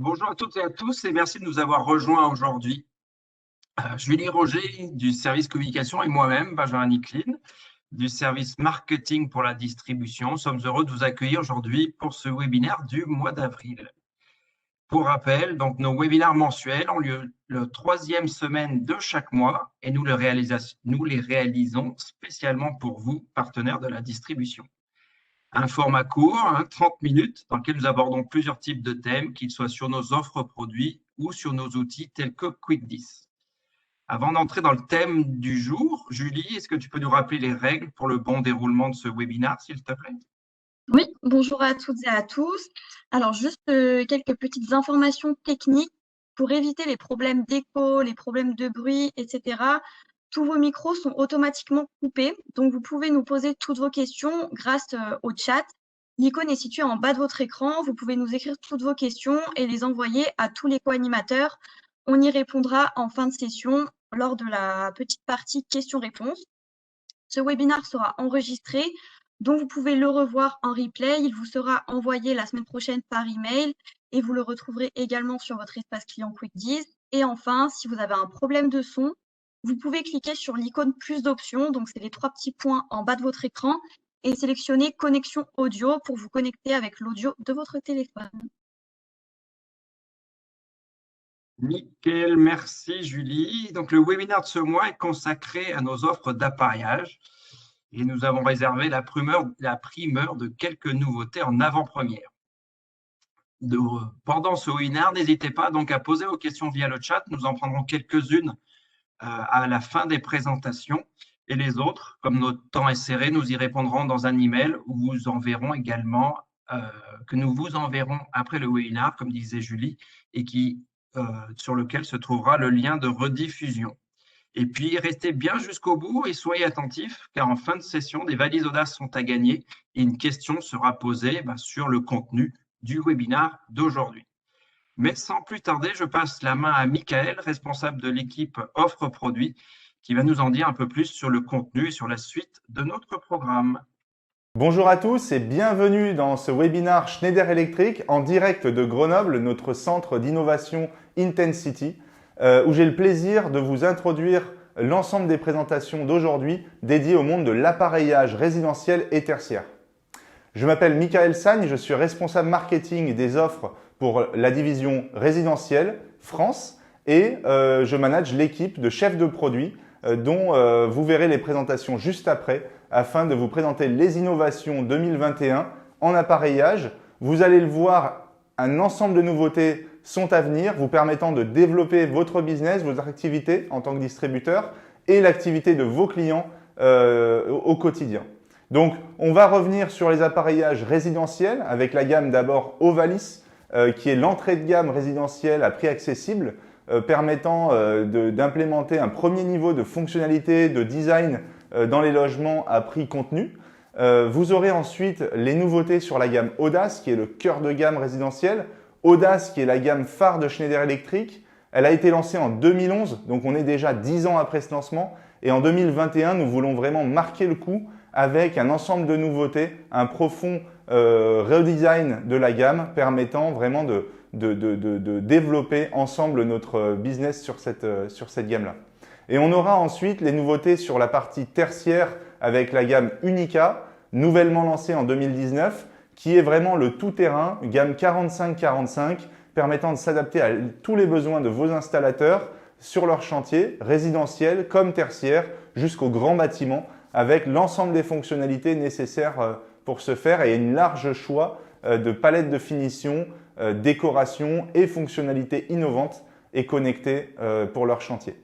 Bonjour à toutes et à tous et merci de nous avoir rejoints aujourd'hui. Julie Roger du service communication et moi-même, Benjamin Nicklin, du service marketing pour la distribution, sommes heureux de vous accueillir aujourd'hui pour ce webinaire du mois d'avril. Pour rappel, donc nos webinaires mensuels ont lieu le troisième semaine de chaque mois et nous les réalisons spécialement pour vous, partenaires de la distribution. Un format court, 30 minutes, dans lequel nous abordons plusieurs types de thèmes, qu'ils soient sur nos offres produits ou sur nos outils tels que QuickDis. Avant d'entrer dans le thème du jour, Julie, est-ce que tu peux nous rappeler les règles pour le bon déroulement de ce webinaire, s'il te plaît? Oui, bonjour à toutes et à tous. Alors, juste quelques petites informations techniques pour éviter les problèmes d'écho, les problèmes de bruit, etc. Tous vos micros sont automatiquement coupés, donc vous pouvez nous poser toutes vos questions grâce au chat. L'icône est située en bas de votre écran. Vous pouvez nous écrire toutes vos questions et les envoyer à tous les co-animateurs. On y répondra en fin de session lors de la petite partie questions-réponses. Ce webinaire sera enregistré, donc vous pouvez le revoir en replay. Il vous sera envoyé la semaine prochaine par email et vous le retrouverez également sur votre espace client QuickDis. Et enfin, si vous avez un problème de son, vous pouvez cliquer sur l'icône plus d'options, donc c'est les 3 petits points en bas de votre écran, et sélectionner connexion audio pour vous connecter avec l'audio de votre téléphone. Nickel, merci Julie. Donc le webinaire de ce mois est consacré à nos offres d'appareillage et nous avons réservé la primeur de quelques nouveautés en avant-première. Pendant ce webinaire, n'hésitez pas donc à poser vos questions via le chat. Nous en prendrons quelques-unes à la fin des présentations. Et les autres, comme notre temps est serré, nous y répondrons dans un email où vous enverrons également, que nous vous enverrons après le webinaire, comme disait Julie, et sur lequel se trouvera le lien de rediffusion. Et puis, restez bien jusqu'au bout et soyez attentifs, car en fin de session, des valises Audace sont à gagner et une question sera posée sur le contenu du webinaire d'aujourd'hui. Mais sans plus tarder, je passe la main à Michael, responsable de l'équipe Offre Produits, qui va nous en dire un peu plus sur le contenu et sur la suite de notre programme. Bonjour à tous et bienvenue dans ce webinaire Schneider Electric en direct de Grenoble, notre centre d'innovation Intensity, où j'ai le plaisir de vous introduire l'ensemble des présentations d'aujourd'hui dédiées au monde de l'appareillage résidentiel et tertiaire. Je m'appelle Michael Sagne, je suis responsable marketing des offres pour la division résidentielle France et je manage l'équipe de chefs de produits dont vous verrez les présentations juste après afin de vous présenter les innovations 2021 en appareillage. Vous allez le voir, un ensemble de nouveautés sont à venir, vous permettant de développer votre business, vos activités en tant que distributeur et l'activité de vos clients au quotidien. Donc, on va revenir sur les appareillages résidentiels avec la gamme d'abord Ovalis, qui est l'entrée de gamme résidentielle à prix accessible, permettant d'implémenter un premier niveau de fonctionnalité, de design dans les logements à prix contenu. Vous aurez ensuite les nouveautés sur la gamme Audace, qui est le cœur de gamme résidentiel. Audace, qui est la gamme phare de Schneider Electric. Elle a été lancée en 2011, donc on est déjà 10 ans après ce lancement. Et en 2021, nous voulons vraiment marquer le coup avec un ensemble de nouveautés, un profond redesign de la gamme permettant vraiment de développer ensemble notre business sur cette gamme-là. Et on aura ensuite les nouveautés sur la partie tertiaire avec la gamme Unica, nouvellement lancée en 2019, qui est vraiment le tout-terrain, gamme 45-45, permettant de s'adapter à tous les besoins de vos installateurs sur leur chantier, résidentiel comme tertiaire, jusqu'aux grands bâtiments, avec l'ensemble des fonctionnalités nécessaires pour ce faire et un large choix de palettes de finition, décoration et fonctionnalités innovantes et connectées pour leur chantier.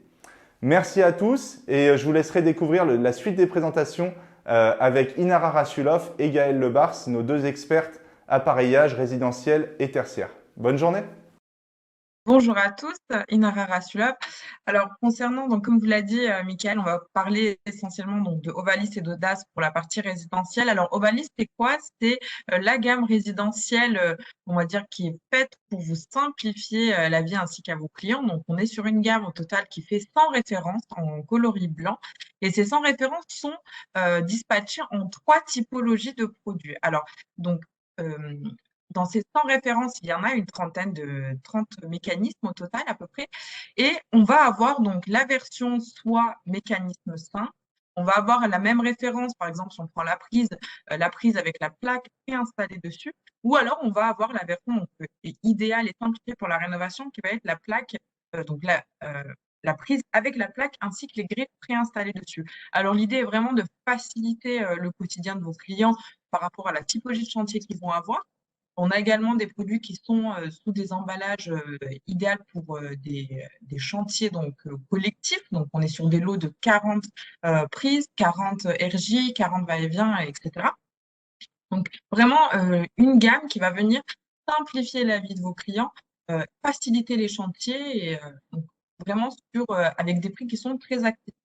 Merci à tous et je vous laisserai découvrir la suite des présentations avec Inara Rasulov et Gaëlle Lebars, nos deux expertes appareillage résidentiel et tertiaire. Bonne journée! Bonjour à tous, Inara Rasulov. Alors concernant, donc comme vous l'a dit Mickaël, on va parler essentiellement donc de Ovalis et d'Audace pour la partie résidentielle. Alors Ovalis, c'est quoi? C'est la gamme résidentielle, on va dire, qui est faite pour vous simplifier la vie ainsi qu'à vos clients. Donc on est sur une gamme au total qui fait 100 références en coloris blanc et ces 100 références sont dispatchées en 3 typologies de produits. Alors donc dans ces 100 références, il y en a une trentaine 30 mécanismes au total à peu près. Et on va avoir donc la version soit mécanisme sain. On va avoir la même référence, par exemple, si on prend la prise avec la plaque préinstallée dessus. Ou alors, on va avoir la version donc, idéale et simplifiée pour la rénovation qui va être la plaque, donc la prise avec la plaque ainsi que les griffes préinstallées dessus. Alors, l'idée est vraiment de faciliter le quotidien de vos clients par rapport à la typologie de chantier qu'ils vont avoir. On a également des produits qui sont sous des emballages idéaux pour des chantiers donc, collectifs. Donc, on est sur des lots de 40 prises, 40 RJ, 40 va-et-vient, etc. Donc, vraiment une gamme qui va venir simplifier la vie de vos clients, faciliter les chantiers et donc, vraiment avec des prix qui sont très accessibles.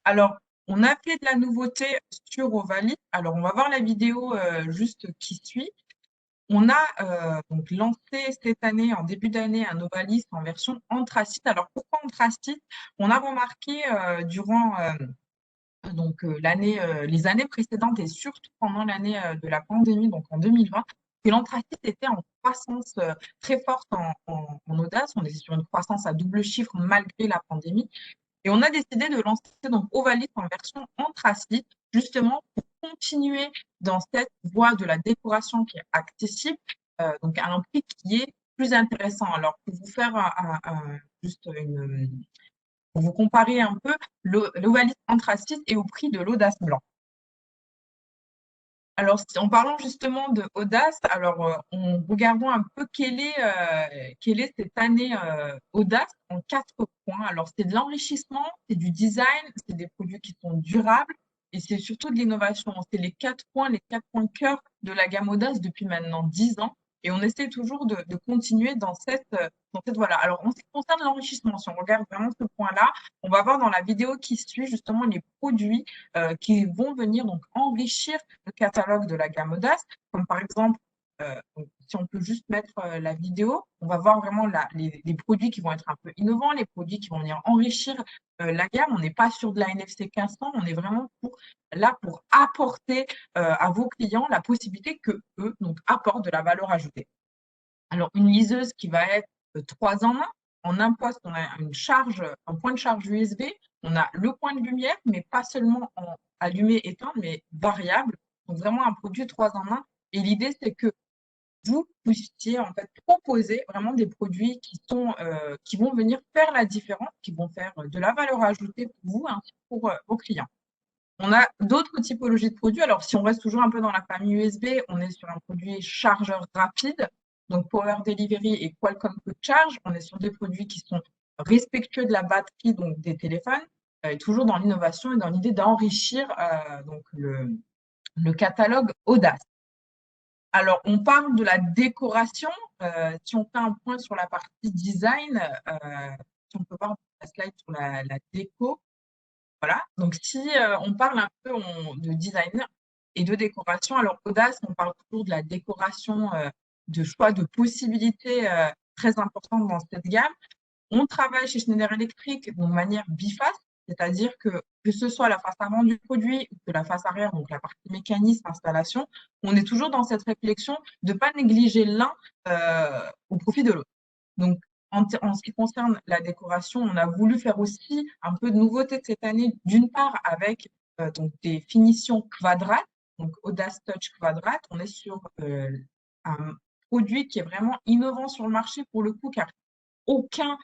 Alors, on a fait de la nouveauté sur Ovalis. Alors, on va voir la vidéo juste qui suit. On a donc lancé cette année, en début d'année, un Ovalis en version anthracite. Alors, pourquoi anthracite? On a remarqué durant les années précédentes et surtout pendant l'année de la pandémie, donc en 2020, que l'anthracite était en croissance très forte en audace. On est sur une croissance à double chiffre malgré la pandémie. Et on a décidé de lancer donc Ovalis en version anthracite, justement pour continuer dans cette voie de la décoration qui est accessible, donc à un prix qui est plus intéressant. Alors, pour vous faire pour vous comparer un peu, l'Ovalis anthracite est au prix de l'Audace blanc. Alors, en parlant justement de Audace, alors regardons un peu quelle est cette année Audace en 4 points. Alors, c'est de l'enrichissement, c'est du design, c'est des produits qui sont durables et c'est surtout de l'innovation. C'est les 4 points cœur de la gamme Audace depuis maintenant 10 ans. Et on essaie toujours de continuer dans cette voie-là. Alors, en ce qui concerne l'enrichissement, si on regarde vraiment ce point-là, on va voir dans la vidéo qui suit justement les produits qui vont venir donc enrichir le catalogue de la gamme Audace, comme par exemple, si on peut juste mettre la vidéo, on va voir vraiment les produits qui vont être un peu innovants, les produits qui vont venir enrichir la gamme. On n'est pas sur de la NFC 1500, on est vraiment là pour apporter à vos clients la possibilité que eux donc, apportent de la valeur ajoutée. Alors, une liseuse qui va être 3 en 1. En un poste, on a un point de charge USB, on a le point de lumière, mais pas seulement en allumé, éteindre, mais variable. Donc, vraiment un produit 3 en 1. Et l'idée, c'est que vous puissiez en fait proposer vraiment des produits qui vont venir faire la différence, qui vont faire de la valeur ajoutée pour vous ainsi que pour vos clients. On a d'autres typologies de produits. Alors, si on reste toujours un peu dans la famille USB, on est sur un produit chargeur rapide, donc Power Delivery et Qualcomm Quick Charge. On est sur des produits qui sont respectueux de la batterie donc des téléphones, et toujours dans l'innovation et dans l'idée d'enrichir donc le catalogue Audace. Alors, on parle de la décoration. Si on fait un point sur la partie design, si on peut voir la slide sur la déco, voilà. Donc, si on parle un peu de designer et de décoration, alors Audace, on parle toujours de la décoration, de choix de possibilités très importantes dans cette gamme. On travaille chez Schneider Electric de manière biface, c'est-à-dire que ce soit la face avant du produit ou que la face arrière, donc la partie mécanisme, installation, on est toujours dans cette réflexion de ne pas négliger l'un au profit de l'autre. Donc, en ce qui concerne la décoration, on a voulu faire aussi un peu de nouveauté de cette année, d'une part avec donc des finitions quadrates, donc Audace Touch quadrate. On est sur un produit qui est vraiment innovant sur le marché pour le coup, car aucun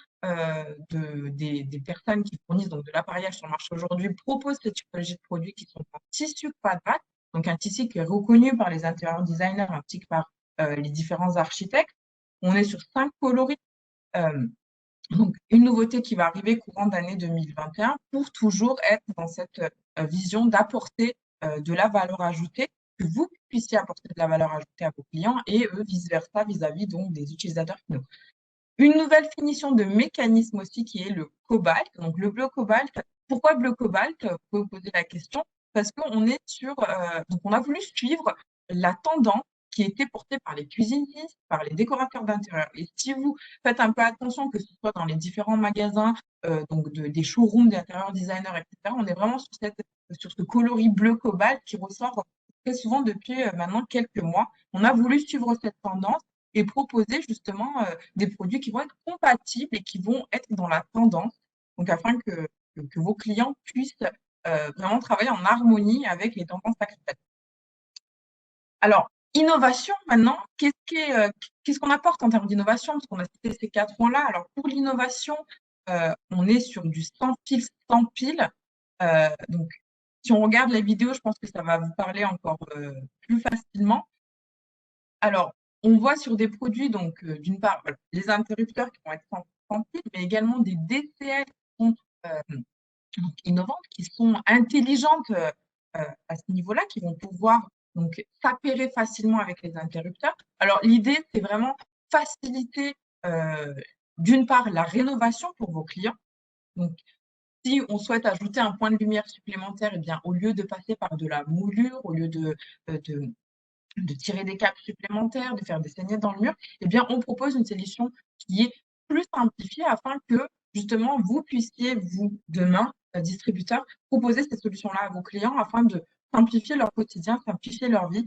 des personnes qui fournissent donc de l'appareillage sur le marché aujourd'hui propose cette typologie de produits qui sont en tissu quadrate, donc un tissu qui est reconnu par les intérieur designers ainsi que par les différents architectes. On est sur 5 coloris. Donc, une nouveauté qui va arriver courant d'année 2021 pour toujours être dans cette vision d'apporter de la valeur ajoutée, que vous puissiez apporter de la valeur ajoutée à vos clients et eux, vice-versa, vis-à-vis donc des utilisateurs finaux. Une nouvelle finition de mécanisme aussi qui est le cobalt. Donc, le bleu cobalt. Pourquoi bleu cobalt? Vous pouvez vous poser la question. Parce qu'on est donc on a voulu suivre la tendance qui était portée par les cuisinistes, par les décorateurs d'intérieur. Et si vous faites un peu attention, que ce soit dans les différents magasins, donc des showrooms d'intérieur designers, etc., on est vraiment sur ce coloris bleu cobalt qui ressort très souvent depuis maintenant quelques mois. On a voulu suivre cette tendance et proposer justement des produits qui vont être compatibles et qui vont être dans la tendance, donc afin que vos clients puissent vraiment travailler en harmonie avec les tendances actuelles. Alors, innovation maintenant, qu'est-ce qu'on apporte en termes d'innovation? Parce qu'on a cité ces 4 points-là. Alors, pour l'innovation, on est sur du sans fil, sans pile. Donc, si on regarde la vidéo, je pense que ça va vous parler encore plus facilement. Alors, on voit sur des produits, donc d'une part, voilà, les interrupteurs qui vont être sans fil, mais également des DCL qui sont innovantes, qui sont intelligentes à ce niveau-là, qui vont pouvoir donc s'appairer facilement avec les interrupteurs. Alors, l'idée, c'est vraiment faciliter d'une part la rénovation pour vos clients. Donc, si on souhaite ajouter un point de lumière supplémentaire, eh bien, au lieu de passer par de la moulure, au lieu de tirer des câbles supplémentaires, de faire des saignées dans le mur, eh bien, on propose une solution qui est plus simplifiée afin que, justement, vous puissiez, vous, demain, distributeur, proposer ces solutions-là à vos clients afin de simplifier leur quotidien, simplifier leur vie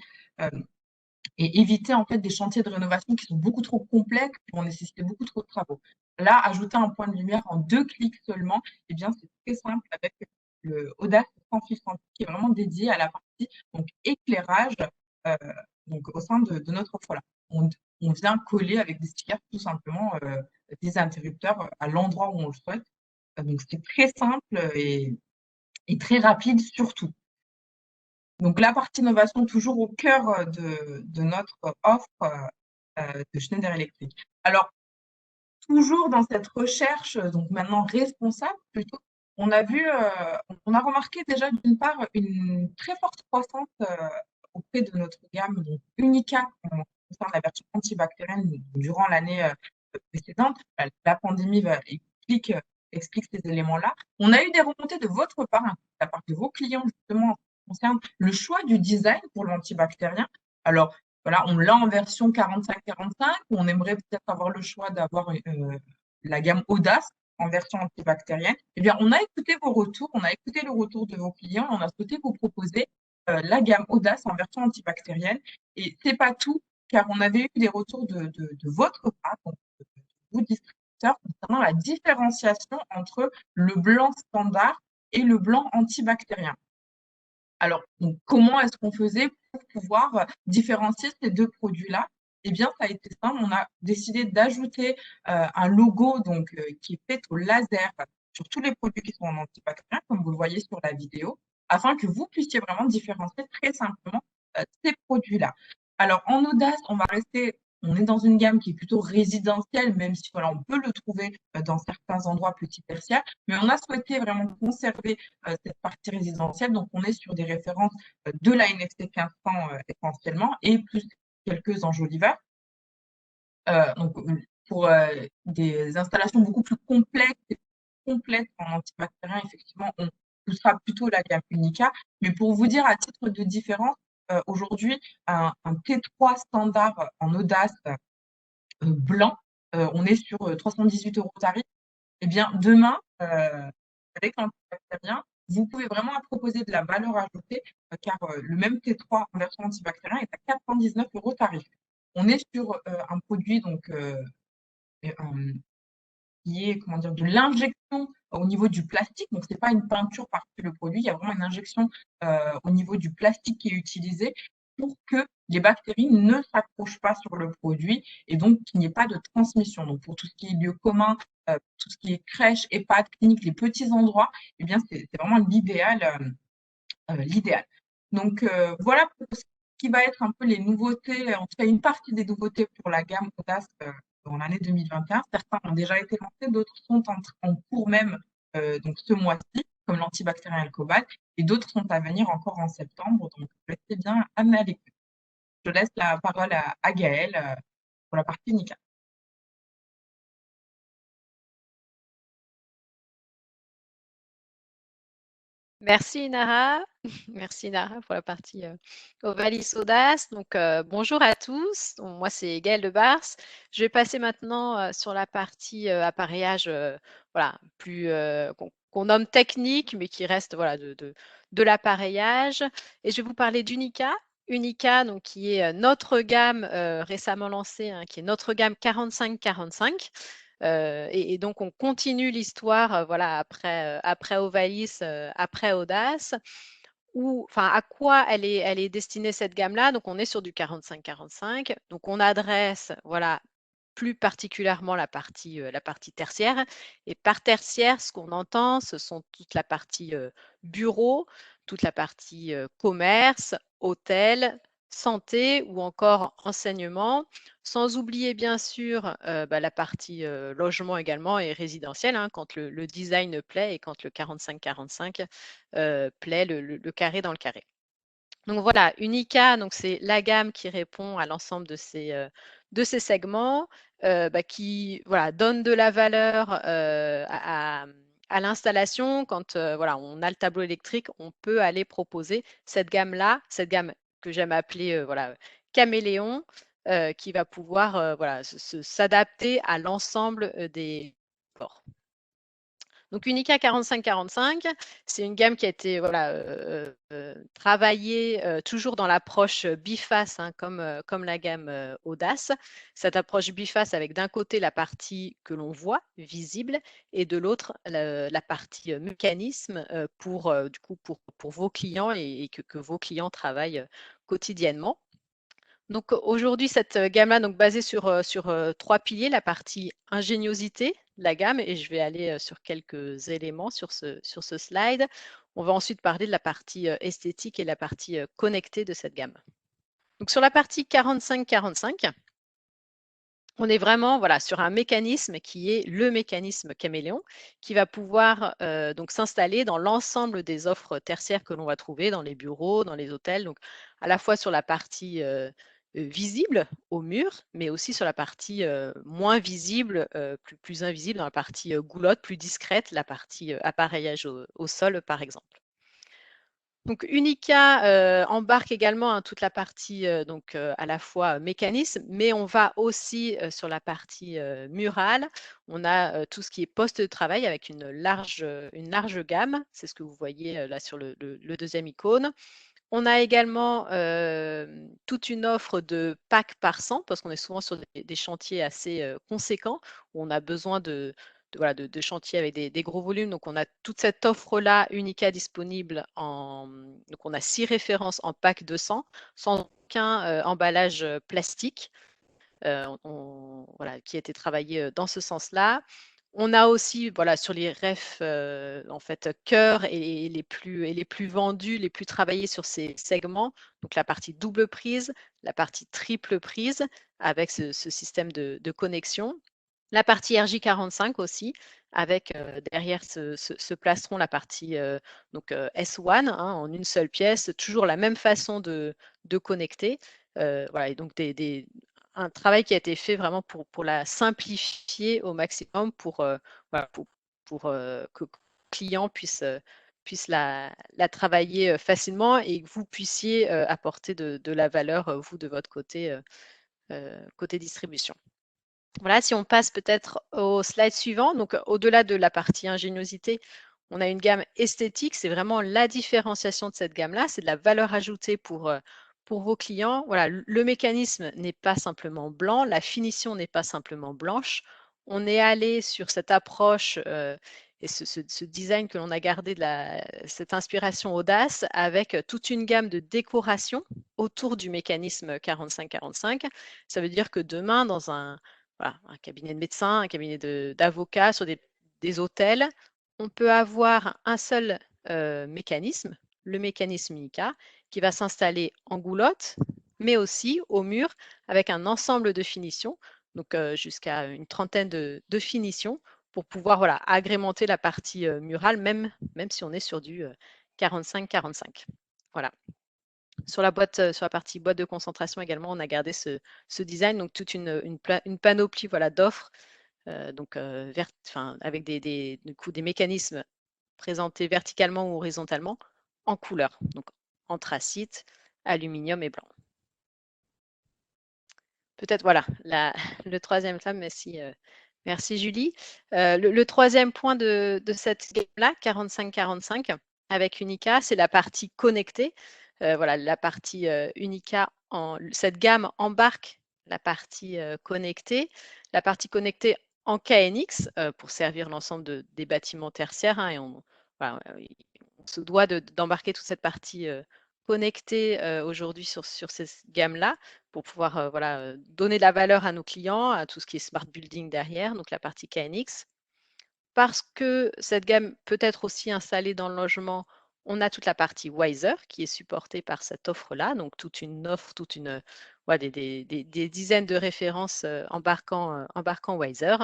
et éviter, en fait, des chantiers de rénovation qui sont beaucoup trop complexes, qui vont nécessiter beaucoup trop de travaux. Là, ajouter un point de lumière en 2 clics seulement, eh bien, c'est très simple avec le Audace sans fil sans fil qui est vraiment dédié à la partie donc, éclairage donc, au sein de notre offre là. On vient coller avec des stickers tout simplement des interrupteurs à l'endroit où on le souhaite. Donc c'est très simple et très rapide surtout. Donc la partie innovation toujours au cœur de notre offre de Schneider Electric. Alors toujours dans cette recherche, donc maintenant responsable plutôt, on a remarqué déjà d'une part une très forte croissance auprès de notre gamme donc Unica en concerne la version antibactérienne durant l'année précédente. La pandémie explique ces éléments-là. On a eu des remontées de votre part, de la part de vos clients justement, concerne le choix du design pour l'antibactérien. Alors, voilà, on l'a en version 45-45, on aimerait peut-être avoir le choix d'avoir la gamme Audace en version antibactérienne. Eh bien, on a écouté vos retours, on a écouté le retour de vos clients, on a souhaité vous proposer la gamme Audace en version antibactérienne. Et c'est pas tout, car on avait eu des retours de votre part, donc de vous distributeurs, concernant la différenciation entre le blanc standard et le blanc antibactérien. Alors, donc, comment est-ce qu'on faisait pour pouvoir différencier ces deux produits-là? Eh bien, ça a été simple. On a décidé d'ajouter un logo donc, qui est fait au laser sur tous les produits qui sont en antibactérien, comme vous le voyez sur la vidéo, afin que vous puissiez vraiment différencier très simplement ces produits-là. Alors, en Audace, on est dans une gamme qui est plutôt résidentielle, même si voilà, on peut le trouver dans certains endroits petits tertiaires, mais on a souhaité vraiment conserver cette partie résidentielle. Donc, on est sur des références de la NFC 1500 essentiellement et plus quelques enjoliveurs. Donc, pour des installations beaucoup plus complexes et complètes en antibactérien, effectivement, on poussera plutôt la gamme Unica. Mais pour vous dire, à titre de différence, aujourd'hui, un T3 standard en Audace blanc, on est sur 318 € tarif. Eh bien, demain, avec l'antibactérien, vous pouvez vraiment proposer de la valeur ajoutée, car le même T3 en version antibactérien est à 419 € tarif. On est sur un produit donc qui est comment dire de l'injection au niveau du plastique. Donc c'est pas une peinture par-dessus le produit, il y a vraiment une injection au niveau du plastique qui est utilisé pour que les bactéries ne s'accrochent pas sur le produit et donc qu'il n'y ait pas de transmission. Donc pour tout ce qui est lieu commun, tout ce qui est crèche, EHPAD, clinique, les petits endroits, eh bien c'est vraiment l'idéal. Donc voilà pour ce qui va être un peu les nouveautés, en tout cas une partie des nouveautés pour la gamme Audace dans l'année 2021. Certains ont déjà été lancés, d'autres sont en cours même donc ce mois-ci, comme l'antibactérien et le cobalt, et d'autres sont à venir encore en septembre. Donc restez bien à l'écoute. Je laisse la parole à Gaëlle pour la partie Nika. Merci Inara, merci Inara pour la partie Ovalis Audace. Donc bonjour à tous, donc, moi c'est Gaëlle de Bars. Je vais passer maintenant sur la partie appareillage voilà, plus qu'on nomme technique mais qui reste voilà, de l'appareillage. Et je vais vous parler d'Unica. Unica, donc, qui est notre gamme récemment lancée, hein, qui est notre gamme 45-45. Et donc, on continue l'histoire voilà, après Ovalis, après Audace. À quoi elle est destinée cette gamme-là? Donc, on est sur du 45-45. Donc, on adresse voilà, plus particulièrement la partie tertiaire. Et par tertiaire, ce qu'on entend, ce sont toute la partie bureau, toute la partie commerce, hôtel, santé ou encore enseignement, sans oublier bien sûr la partie logement également et résidentiel, hein, quand le design plaît et quand le 45-45 plaît, le carré dans le carré. Donc voilà, Unica, donc c'est la gamme qui répond à l'ensemble de ces segments, qui voilà, donne de la valeur à l'installation. Quand voilà, on a le tableau électrique, on peut aller proposer cette gamme-là, cette gamme que j'aime appeler voilà, caméléon, qui va pouvoir voilà, s'adapter à l'ensemble des ports. Donc Unica 45-45, c'est une gamme qui a été voilà, travaillée toujours dans l'approche biface, hein, comme la gamme Audace. Cette approche biface avec d'un côté la partie que l'on voit, visible, et de l'autre la partie mécanisme du coup, pour vos clients et que vos clients travaillent quotidiennement. Donc aujourd'hui, cette gamme-là, donc basée sur 3 piliers, la partie ingéniosité de la gamme, et je vais aller sur quelques éléments sur ce slide. On va ensuite parler de la partie esthétique et la partie connectée de cette gamme. Donc sur la partie 45-45, on est vraiment voilà, sur un mécanisme qui est le mécanisme caméléon, qui va pouvoir donc s'installer dans l'ensemble des offres tertiaires que l'on va trouver dans les bureaux, dans les hôtels, donc à la fois sur la partie visible au mur, mais aussi sur la partie moins visible, plus invisible, dans la partie goulotte, plus discrète, la partie appareillage au sol, par exemple. Donc Unica embarque également hein, toute la partie donc à la fois mécanisme, mais on va aussi sur la partie murale. On a tout ce qui est poste de travail avec une large gamme. C'est ce que vous voyez là sur le deuxième icône. On a également toute une offre de pack par 100 parce qu'on est souvent sur des chantiers assez conséquents où on a besoin de chantiers avec des gros volumes. Donc, on a toute cette offre-là, Unica, disponible donc, on a 6 références en pack de 100 sans aucun emballage plastique qui a été travaillé dans ce sens-là. On a aussi, voilà, sur les refs, en fait, cœur et les plus vendus, les plus travaillés sur ces segments, donc la partie double prise, la partie triple prise, avec ce système de connexion. La partie RJ45 aussi, avec derrière ce plastron, la partie donc, S1, hein, en une seule pièce, toujours la même façon de connecter. Voilà, et donc un travail qui a été fait vraiment pour la simplifier au maximum pour que le client puisse la travailler facilement et que vous puissiez apporter de la valeur, vous, de votre côté distribution. Voilà, si on passe peut-être au slide suivant, donc au-delà de la partie ingéniosité, on a une gamme esthétique, c'est vraiment la différenciation de cette gamme-là, c'est de la valeur ajoutée pour vos clients. Voilà, le mécanisme n'est pas simplement blanc, la finition n'est pas simplement blanche. On est allé sur cette approche et ce design que l'on a gardé cette inspiration audace avec toute une gamme de décoration autour du mécanisme 45-45. Ça veut dire que demain, dans un cabinet de médecin, un cabinet d'avocats, sur des hôtels, on peut avoir un seul mécanisme, le mécanisme Unica, qui va s'installer en goulotte, mais aussi au mur avec un ensemble de finitions, donc jusqu'à une trentaine de finitions pour pouvoir voilà, agrémenter la partie murale, même si on est sur du 45-45. Voilà. Sur la partie boîte de concentration également, on a gardé ce design, donc toute une panoplie voilà, d'offres, avec des mécanismes présentés verticalement ou horizontalement en couleur, donc anthracite, aluminium et blanc. Peut-être voilà le troisième slide, merci Julie. Le troisième point de cette gamme-là, 45-45, avec Unica, c'est la partie connectée. voilà, la partie Unica, cette gamme embarque la partie connectée. La partie connectée en KNX pour servir l'ensemble des bâtiments tertiaires. Hein, et voilà, on se doit d'embarquer toute cette partie connectée aujourd'hui sur ces gammes-là pour pouvoir voilà, donner de la valeur à nos clients, à tout ce qui est smart building derrière, donc la partie KNX. Parce que cette gamme peut être aussi installée dans le logement, on a toute la partie Wiser qui est supportée par cette offre-là, donc toute une offre, ouais, des dizaines de références embarquant Wiser.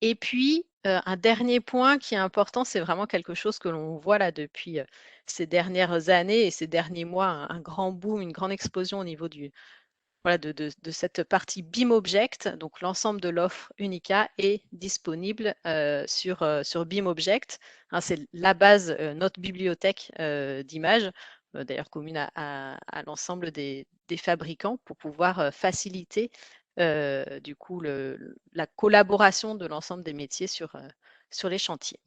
Et puis, un dernier point qui est important, c'est vraiment quelque chose que l'on voit là depuis ces dernières années et ces derniers mois, un grand boom, une grande explosion au niveau voilà, de cette partie BIM Object. Donc, l'ensemble de l'offre Unica est disponible sur BIM Object. Hein, c'est la base, notre bibliothèque d'images, d'ailleurs commune à l'ensemble des fabricants pour pouvoir faciliter du coup la collaboration de l'ensemble des métiers sur les chantiers.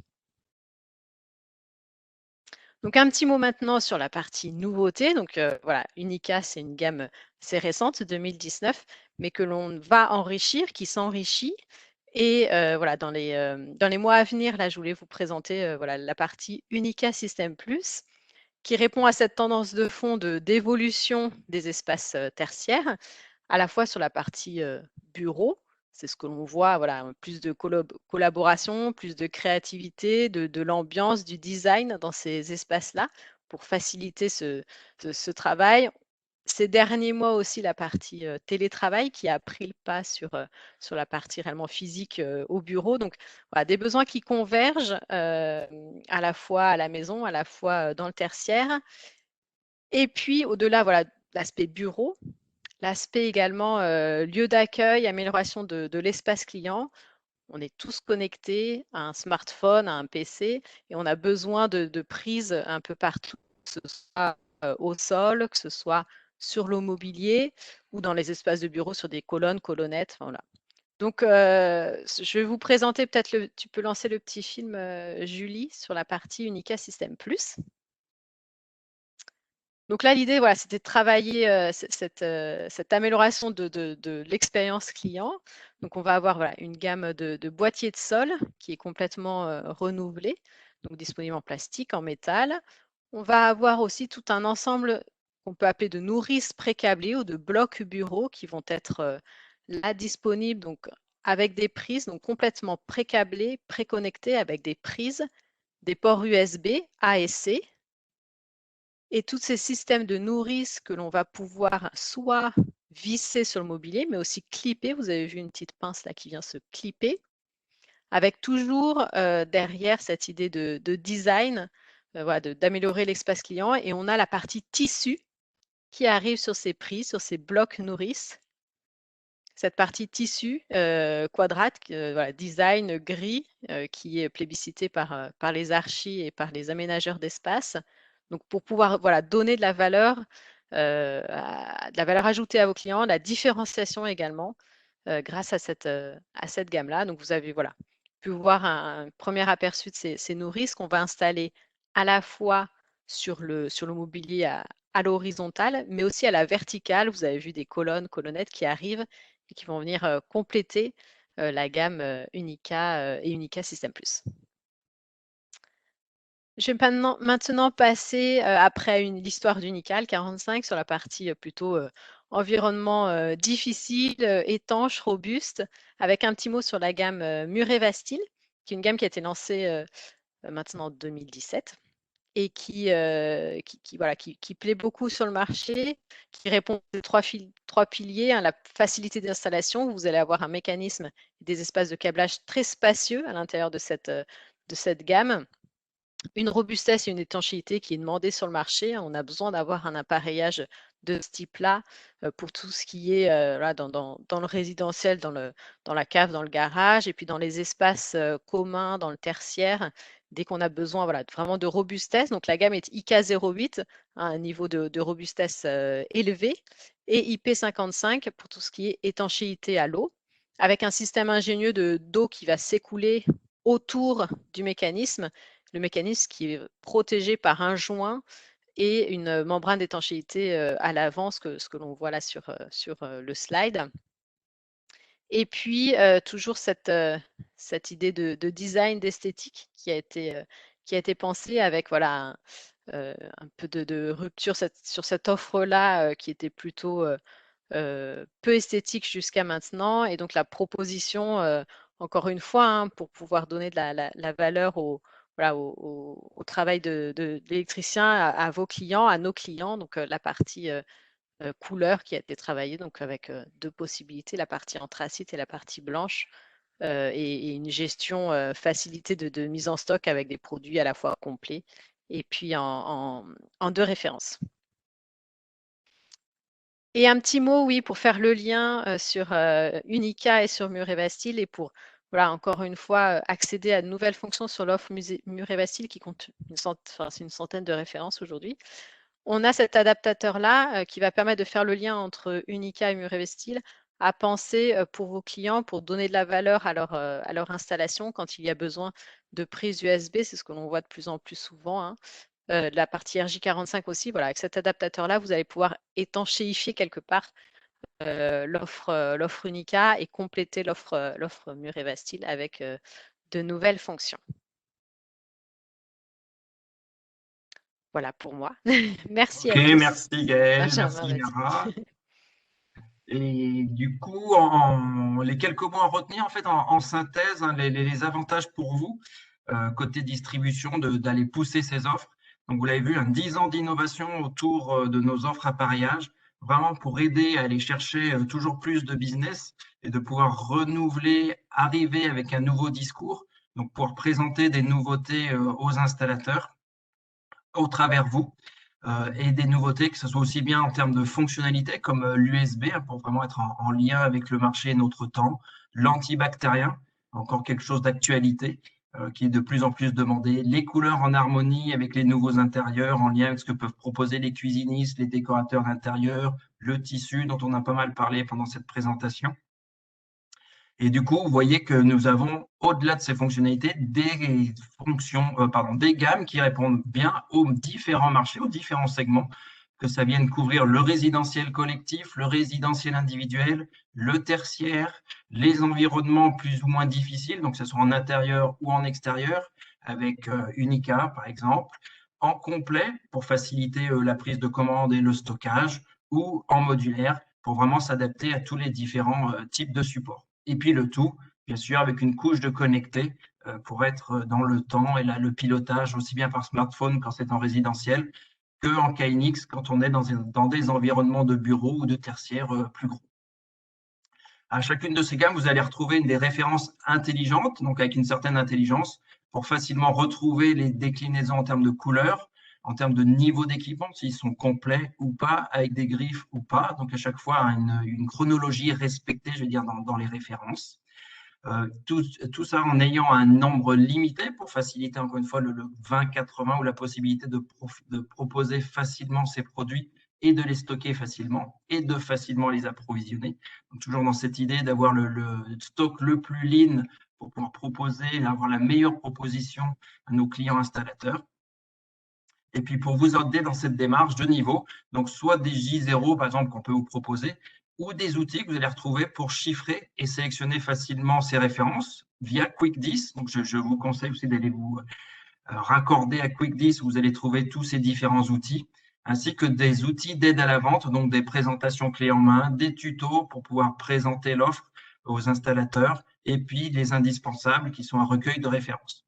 Donc, un petit mot maintenant sur la partie nouveauté. Donc, voilà, Unica, c'est une gamme assez récente, 2019, mais que l'on va enrichir, qui s'enrichit. Et voilà, dans les mois à venir, là, je voulais vous présenter voilà, la partie Unica System Plus, qui répond à cette tendance de fond d'évolution des espaces tertiaires, à la fois sur la partie bureau. C'est ce que l'on voit, voilà, plus de collaboration, plus de créativité, de l'ambiance, du design dans ces espaces-là pour faciliter ce travail. Ces derniers mois aussi, la partie télétravail qui a pris le pas sur la partie réellement physique au bureau. Donc, voilà, des besoins qui convergent à la fois à la maison, à la fois dans le tertiaire. Et puis, au-delà voilà, de l'aspect bureau, l'aspect également lieu d'accueil, amélioration de l'espace client. On est tous connectés à un smartphone, à un PC, et on a besoin de prises un peu partout, que ce soit au sol, que ce soit sur le mobilier ou dans les espaces de bureau sur des colonnes, colonnettes. Voilà. Donc, je vais vous présenter peut-être, tu peux lancer le petit film, Julie, sur la partie Unica System Plus. Donc là, l'idée, voilà, c'était de travailler cette amélioration de l'expérience client. Donc, on va avoir voilà, une gamme de boîtiers de sol qui est complètement renouvelée, donc disponible en plastique, en métal. On va avoir aussi tout un ensemble qu'on peut appeler de nourrices précablées ou de blocs bureaux qui vont être là disponibles, donc avec des prises, donc complètement précablés, préconnectés avec des prises, des ports USB A et C. Et tous ces systèmes de nourrices que l'on va pouvoir soit visser sur le mobilier, mais aussi clipper. Vous avez vu une petite pince là qui vient se clipper, avec toujours derrière cette idée de design, voilà, d'améliorer l'espace client. Et on a la partie tissu qui arrive sur ces prises, sur ces blocs nourrices. Cette partie tissu quadrate, voilà, design gris, qui est plébiscité par les archis et par les aménageurs d'espace. Donc, pour pouvoir voilà, donner de la valeur ajoutée à vos clients, la différenciation également, grâce à cette gamme-là. Donc, vous avez voilà, pu voir un premier aperçu de ces nourrices qu'on va installer à la fois sur le mobilier à l'horizontale, mais aussi à la verticale. Vous avez vu des colonnettes qui arrivent et qui vont venir compléter la gamme Unica et Unica System Plus. Je vais maintenant passer, après l'histoire d'Unica, le 45, sur la partie plutôt environnement difficile, étanche, robuste, avec un petit mot sur la gamme Murray-Vastil, qui est une gamme qui a été lancée maintenant en 2017 et qui plaît beaucoup sur le marché, qui répond aux trois piliers, hein, la facilité d'installation. Vous allez avoir un mécanisme et des espaces de câblage très spacieux à l'intérieur de cette gamme. Une robustesse et une étanchéité qui est demandée sur le marché. On a besoin d'avoir un appareillage de ce type-là pour tout ce qui est là, dans le résidentiel, dans la cave, dans le garage, et puis dans les espaces communs, dans le tertiaire, dès qu'on a besoin voilà, vraiment de robustesse. Donc la gamme est IK08, un niveau de robustesse élevé, et IP55 pour tout ce qui est étanchéité à l'eau, avec un système ingénieux d'eau qui va s'écouler autour du mécanisme. Le mécanisme qui est protégé par un joint et une membrane d'étanchéité à l'avant, ce que l'on voit là sur le slide. Et puis, toujours cette idée de design, d'esthétique qui a été pensée avec voilà, un peu de rupture sur cette offre-là qui était plutôt peu esthétique jusqu'à maintenant. Et donc, la proposition, encore une fois, hein, pour pouvoir donner de la valeur voilà, au travail de l'électricien, à vos clients, à nos clients. Donc, la partie couleur qui a été travaillée, donc avec 2 possibilités, la partie anthracite et la partie blanche, et une gestion facilitée de mise en stock avec des produits à la fois complets et puis en 2 références. Et un petit mot, oui, pour faire le lien sur Unica et sur Murray-Bastille, et pour, voilà, encore une fois, accéder à de nouvelles fonctions sur l'offre Murray-Bastille qui compte c'est une centaine de références aujourd'hui. On a cet adaptateur-là qui va permettre de faire le lien entre Unica et Murray-Bastille, à penser pour vos clients, pour donner de la valeur à leur installation quand il y a besoin de prises USB. C'est ce que l'on voit de plus en plus souvent, hein. La partie RJ45 aussi. Voilà, avec cet adaptateur-là, vous allez pouvoir étanchéifier quelque part l'offre Unica et compléter l'offre Murray-Bastille avec de nouvelles fonctions. Voilà pour moi. Merci à tous. Merci Gaëlle, Benjamin, merci vas-y. Inara. Et du coup, les quelques mots à retenir, en fait, en synthèse, hein, les avantages pour vous, côté distribution, d'aller pousser ces offres. Donc, vous l'avez vu, 10 ans d'innovation autour de nos offres appareillage, vraiment pour aider à aller chercher toujours plus de business et de pouvoir renouveler, arriver avec un nouveau discours, donc pour présenter des nouveautés aux installateurs au travers vous. Et des nouveautés, que ce soit aussi bien en termes de fonctionnalités comme l'USB, pour vraiment être en lien avec le marché et notre temps, l'antibactérien, encore quelque chose d'actualité, qui est de plus en plus demandé, les couleurs en harmonie avec les nouveaux intérieurs, en lien avec ce que peuvent proposer les cuisinistes, les décorateurs d'intérieur, le tissu dont on a pas mal parlé pendant cette présentation. Et du coup, vous voyez que nous avons, au-delà de ces fonctionnalités, des gammes qui répondent bien aux différents marchés, aux différents segments, que ça vienne couvrir le résidentiel collectif, le résidentiel individuel, le tertiaire, les environnements plus ou moins difficiles, donc que ce soit en intérieur ou en extérieur, avec Unica par exemple, en complet pour faciliter la prise de commande et le stockage, ou en modulaire pour vraiment s'adapter à tous les différents types de supports. Et puis le tout, bien sûr, avec une couche de connecté pour être dans le temps et là, le pilotage aussi bien par smartphone quand c'est en résidentiel qu'en KNX quand on est dans des environnements de bureaux ou de tertiaires plus gros. À chacune de ces gammes, vous allez retrouver des références intelligentes, donc avec une certaine intelligence, pour facilement retrouver les déclinaisons en termes de couleurs, en termes de niveau d'équipement, s'ils sont complets ou pas, avec des griffes ou pas. Donc, à chaque fois, une chronologie respectée, je veux dire, dans les références. Tout ça en ayant un nombre limité pour faciliter, encore une fois, le 20-80 ou la possibilité de proposer facilement ces produits et de les stocker facilement et de facilement les approvisionner. Donc, toujours dans cette idée d'avoir le stock le plus lean pour pouvoir proposer, avoir la meilleure proposition à nos clients installateurs. Et puis, pour vous aider dans cette démarche de niveau, donc soit des J0, par exemple, qu'on peut vous proposer, ou des outils que vous allez retrouver pour chiffrer et sélectionner facilement ces références via QuickDis. Donc, je vous conseille aussi d'aller vous raccorder à QuickDis où vous allez trouver tous ces différents outils, ainsi que des outils d'aide à la vente, donc des présentations clés en main, des tutos pour pouvoir présenter l'offre aux installateurs, et puis les indispensables qui sont un recueil de références.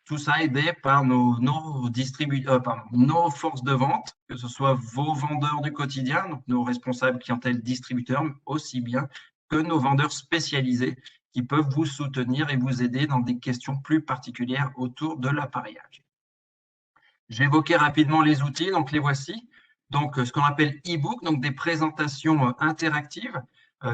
Tout ça aidé par nos forces de vente, que ce soit vos vendeurs du quotidien, donc nos responsables clientèle distributeurs, aussi bien que nos vendeurs spécialisés qui peuvent vous soutenir et vous aider dans des questions plus particulières autour de l'appareillage. J'évoquais rapidement les outils, donc les voici. Donc, ce qu'on appelle e-book, donc des présentations interactives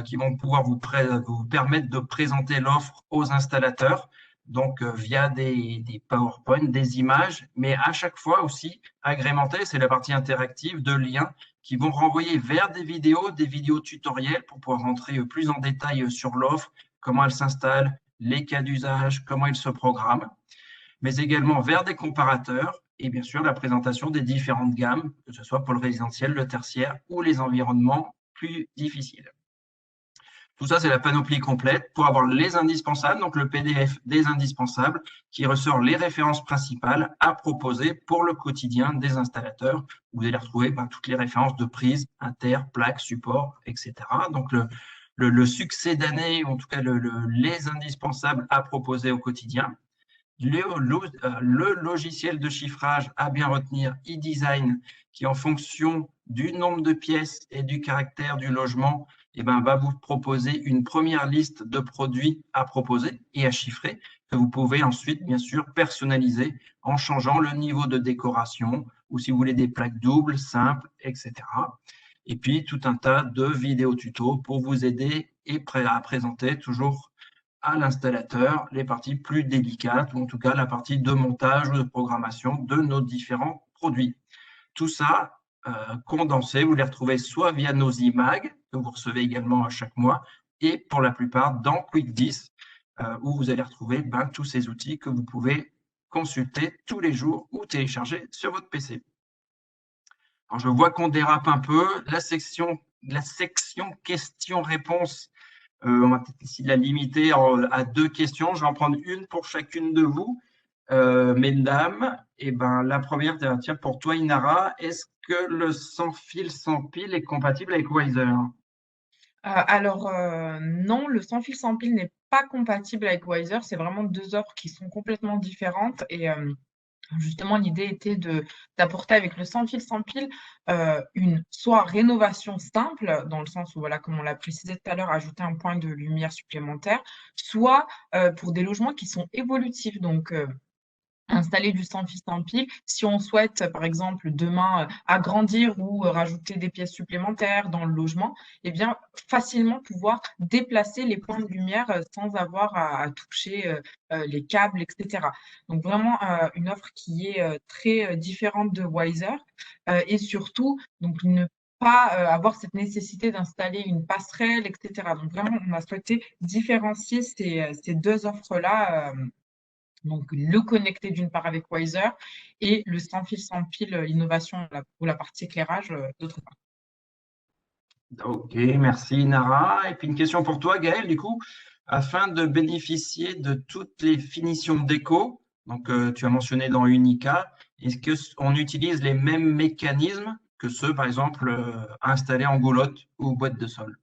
qui vont pouvoir vous permettre de présenter l'offre aux installateurs, donc via des PowerPoint, des images, mais à chaque fois aussi agrémentées, c'est la partie interactive, de liens qui vont renvoyer vers des vidéos tutoriels pour pouvoir rentrer plus en détail sur l'offre, comment elle s'installe, les cas d'usage, comment elle se programme, mais également vers des comparateurs et bien sûr la présentation des différentes gammes, que ce soit pour le résidentiel, le tertiaire ou les environnements plus difficiles. Tout ça, c'est la panoplie complète pour avoir les indispensables, donc le PDF des indispensables qui ressort les références principales à proposer pour le quotidien des installateurs. Vous allez retrouver toutes les références de prise, inter, plaques, support, etc. Donc le succès d'année, en tout cas les indispensables à proposer au quotidien. Le logiciel de chiffrage à bien retenir, eDesign, qui en fonction du nombre de pièces et du caractère du logement, va vous proposer une première liste de produits à proposer et à chiffrer, que vous pouvez ensuite, bien sûr, personnaliser en changeant le niveau de décoration ou si vous voulez des plaques doubles, simples, etc. Et puis, tout un tas de vidéos tutos pour vous aider et à présenter toujours à l'installateur les parties plus délicates, ou en tout cas la partie de montage ou de programmation de nos différents produits. Tout ça condensé, vous les retrouvez soit via nos e-mag, que vous recevez également à chaque mois, et pour la plupart dans Quick10, où vous allez retrouver tous ces outils que vous pouvez consulter tous les jours ou télécharger sur votre PC. Alors, je vois qu'on dérape un peu. La section questions-réponses, on va peut-être essayer de la limiter à 2 questions. Je vais en prendre une pour chacune de vous, mesdames. Et la première, tiens, pour toi, Inara, est-ce que le sans fil sans pile est compatible avec Wiser? Alors, non, le sans fil sans pile n'est pas compatible avec Wiser. C'est vraiment 2 offres qui sont complètement différentes. Et justement, l'idée était d'apporter avec le sans fil sans pile une soit rénovation simple, dans le sens où, voilà, comme on l'a précisé tout à l'heure, ajouter un point de lumière supplémentaire, soit pour des logements qui sont évolutifs. Donc, installer du sans fil sans pile. Si on souhaite, par exemple, demain agrandir ou rajouter des pièces supplémentaires dans le logement, eh bien, facilement pouvoir déplacer les points de lumière sans avoir à toucher les câbles, etc. Donc, vraiment, une offre qui est très différente de Wiser et surtout, donc, ne pas avoir cette nécessité d'installer une passerelle, etc. Donc, vraiment, on a souhaité différencier ces 2 offres-là. Donc, le connecter d'une part avec Wiser et le sans fil sans pile innovation pour la partie éclairage d'autre part. Ok, merci Nara. Et puis une question pour toi, Gaël, du coup, afin de bénéficier de toutes les finitions déco, donc tu as mentionné dans Unica, est-ce qu'on utilise les mêmes mécanismes que ceux, par exemple, installés en goulotte ou boîte de sol?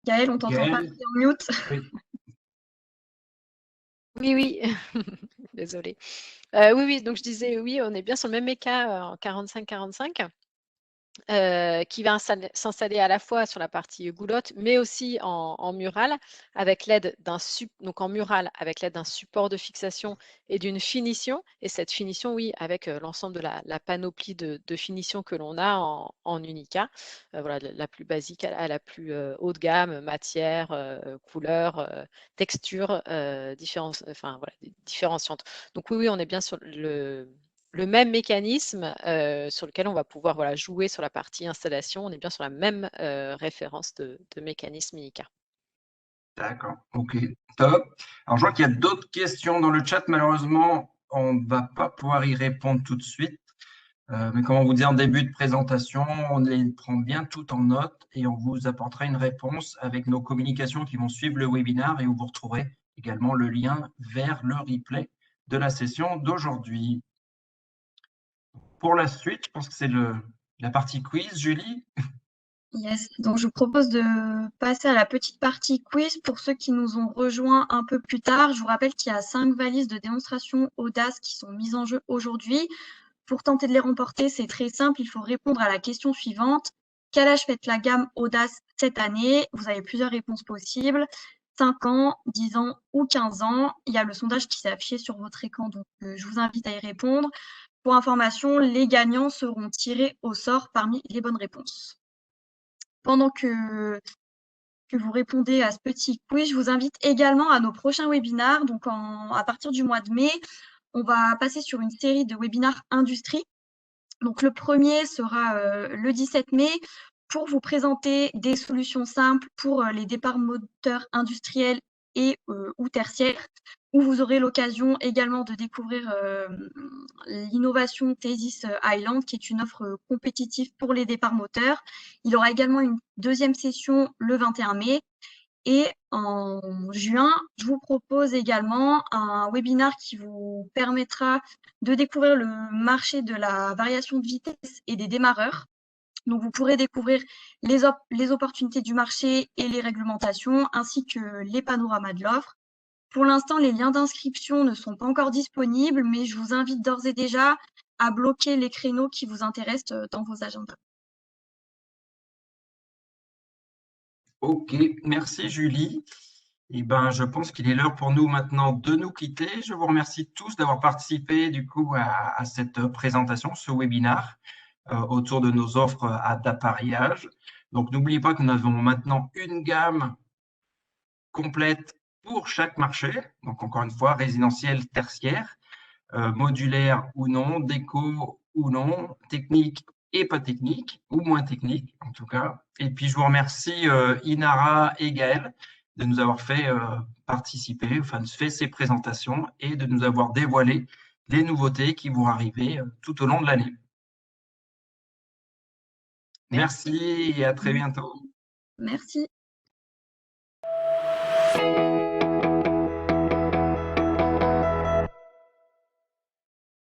Gaël, on t'entend pas, Gaël, t'es en mute. oui. Oui, oui, désolée. Oui, donc je disais, oui, on est bien sur le même méca en 45-45. Qui va s'installer à la fois sur la partie goulotte, mais aussi en mural, avec l'aide donc en mural avec l'aide d'un support de fixation et d'une finition. Et cette finition, oui, avec l'ensemble de la panoplie de finition que l'on a en Unica, voilà, la plus basique à la plus haut de gamme, matière, couleur, texture, différenciante. Donc oui, on est bien sur le même mécanisme sur lequel on va pouvoir jouer sur la partie installation. On est bien sur la même référence de mécanisme Unica. D'accord, ok, top. Alors, je vois qu'il y a d'autres questions dans le chat. Malheureusement, on ne va pas pouvoir y répondre tout de suite. Mais comme on vous dit en début de présentation, on les prend bien toutes en note et on vous apportera une réponse avec nos communications qui vont suivre le webinaire et où vous retrouverez également le lien vers le replay de la session d'aujourd'hui. Pour la suite, je pense que c'est la partie quiz, Julie. Yes, donc je vous propose de passer à la petite partie quiz pour ceux qui nous ont rejoints un peu plus tard. Je vous rappelle qu'il y a 5 valises de démonstration Audace qui sont mises en jeu aujourd'hui. Pour tenter de les remporter, c'est très simple, il faut répondre à la question suivante. Quel âge fête la gamme Audace cette année? Vous avez plusieurs réponses possibles. 5 ans, 10 ans ou 15 ans. Il y a le sondage qui s'est affiché sur votre écran, donc je vous invite à y répondre. Pour information, les gagnants seront tirés au sort parmi les bonnes réponses. Pendant que vous répondez à ce petit quiz, je vous invite également à nos prochains webinaires. Donc, à partir du mois de mai, on va passer sur une série de webinaires industrie. Donc, le premier sera le 17 mai pour vous présenter des solutions simples pour les départs moteurs industriels et ou tertiaires, où vous aurez l'occasion également de découvrir l'innovation Thesis Island, qui est une offre compétitive pour les départs moteurs. Il y aura également une deuxième session le 21 mai. Et en juin, je vous propose également un webinaire qui vous permettra de découvrir le marché de la variation de vitesse et des démarreurs. Donc, vous pourrez découvrir les opportunités du marché et les réglementations, ainsi que les panoramas de l'offre. Pour l'instant, les liens d'inscription ne sont pas encore disponibles, mais je vous invite d'ores et déjà à bloquer les créneaux qui vous intéressent dans vos agendas. Ok, merci Julie. Eh ben, je pense qu'il est l'heure pour nous maintenant de nous quitter. Je vous remercie tous d'avoir participé du coup à cette présentation, ce webinaire autour de nos offres d'appareillage. Donc, n'oubliez pas que nous avons maintenant une gamme complète pour chaque marché. Donc, encore une fois, résidentiel, tertiaire, modulaire ou non, déco ou non, technique et pas technique, ou moins technique en tout cas. Et puis, je vous remercie Inara et Gaël de nous avoir fait participer, enfin, fait ces présentations et de nous avoir dévoilé les nouveautés qui vont arriver tout au long de l'année. Merci et à très bientôt. Merci.